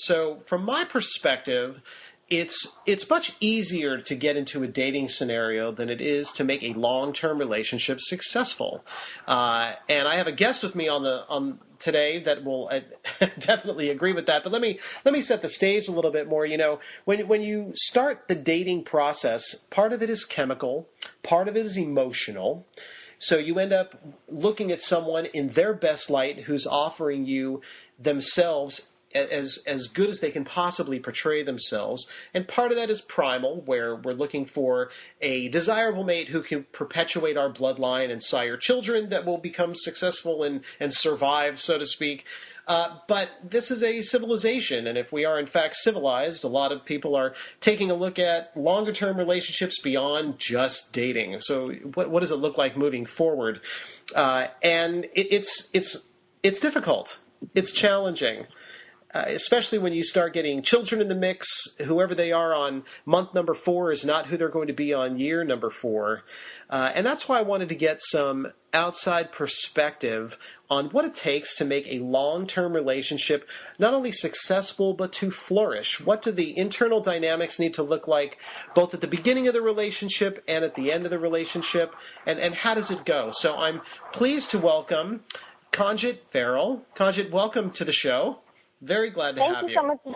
So from my perspective, it's much easier to get into a dating scenario than it is to make a long-term relationship successful. And I have a guest with me on today that will definitely agree with that. But let me set the stage a little bit more. You know, when you start the dating process, part of it is chemical, part of it is emotional. So you end up looking at someone in their best light who's offering you themselves as good as they can possibly portray themselves. And part of that is primal, where we're looking for a desirable mate who can perpetuate our bloodline and sire children that will become successful and survive, so to speak. But this is a civilization, and if we are in fact civilized, a lot of people are taking a look at longer-term relationships beyond just dating. So what does it look like moving forward? And it's difficult. It's challenging. Especially when you start getting children in the mix. Whoever they are on month number 4 is not who they're going to be on year number 4. And that's why I wanted to get some outside perspective on what it takes to make a long-term relationship not only successful, but to flourish. What do the internal dynamics need to look like, both at the beginning of the relationship and at the end of the relationship, and how does it go? So I'm pleased to welcome Kongit Farrell. Kongit, welcome to the show. Very glad to have you. Thank you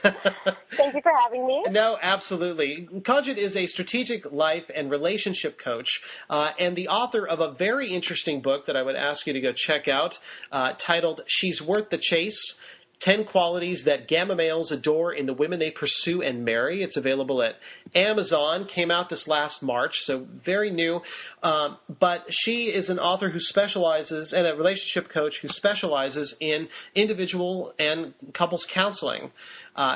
so much. Thank you for having me. No, absolutely. Kongit is a strategic life and relationship coach and the author of a very interesting book that I would ask you to go check out titled She's Worth the Chase, 10 Qualities That Gamma Males Adore in the Women They Pursue and Marry. It's available at Amazon. Came out this last March, so very new. But she is an author who specializes, and a relationship coach who specializes in individual and couples counseling.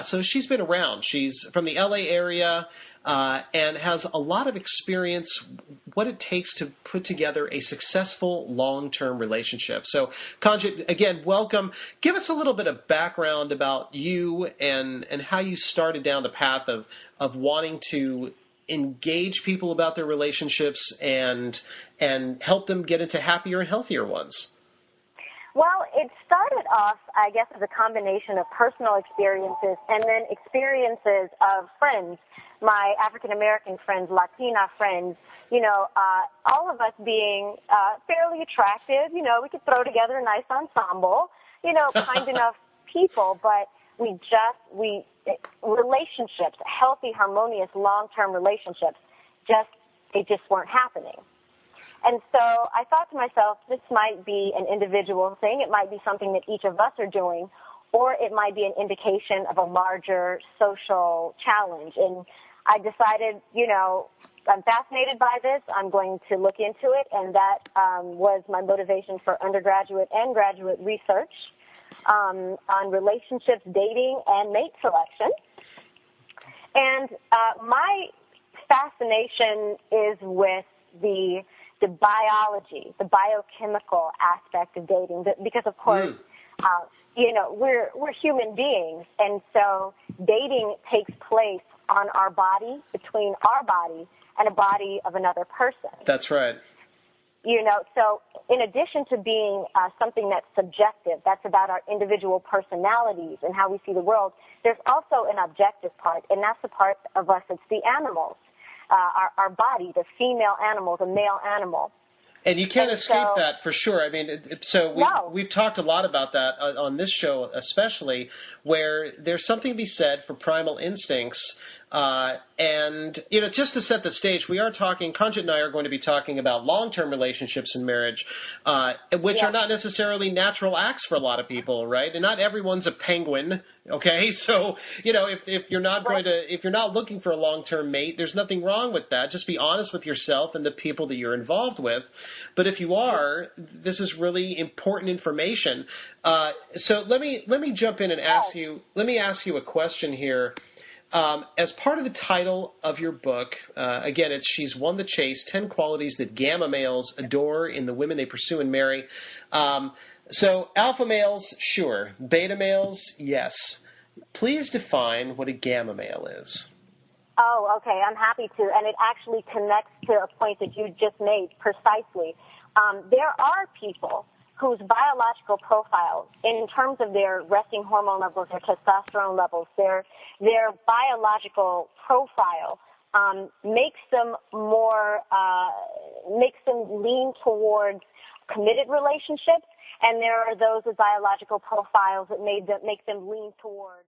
So she's been around. She's from the LA area and has a lot of experience what it takes to put together a successful long-term relationship. So, Kongit, again, welcome. Give us a little bit of background about you and how you started down the path of wanting to engage people about their relationships and help them get into happier and healthier ones. Well, it started off, I guess, as a combination of personal experiences and then experiences of friends, my African-American friends, Latina friends, all of us being fairly attractive. We could throw together a nice ensemble, kind enough people, but relationships, healthy, harmonious, long-term relationships, they just weren't happening. And so I thought to myself, this might be an individual thing. It might be something that each of us are doing, or it might be an indication of a larger social challenge. And I decided, I'm fascinated by this. I'm going to look into it. And that was my motivation for undergraduate and graduate research on relationships, dating, and mate selection. And my fascination is with the biology, the biochemical aspect of dating, because of course, we're human beings, and so dating takes place on our body, between our body and a body of another person. That's right. So in addition to being something that's subjective, that's about our individual personalities and how we see the world, there's also an objective part, and that's the part of us that's the animals. Our body, the female animal, the male animal. And you can't escape that for sure. I mean, we've talked a lot about that on this show especially, where there's something to be said for primal instincts. And, just to set the stage, we are talking, Kongit and I are going to be talking about long-term relationships and marriage, which are not necessarily natural acts for a lot of people, right? And not everyone's a penguin, okay? So, if you're not if you're not looking for a long-term mate, there's nothing wrong with that. Just be honest with yourself and the people that you're involved with. But if you are, this is really important information. So let me jump in and ask you a question here. As part of the title of your book, again, it's She's Won the Chase, 10 Qualities That Gamma Males Adore in the Women They Pursue and Marry. So alpha males, sure. Beta males, yes. Please define what a gamma male is. Oh, okay. I'm happy to. And it actually connects to a point that you just made precisely. There are people whose biological profile, in terms of their resting hormone levels, their testosterone levels, their biological profile, makes them lean towards committed relationships, and there are those with biological profiles that make them lean towards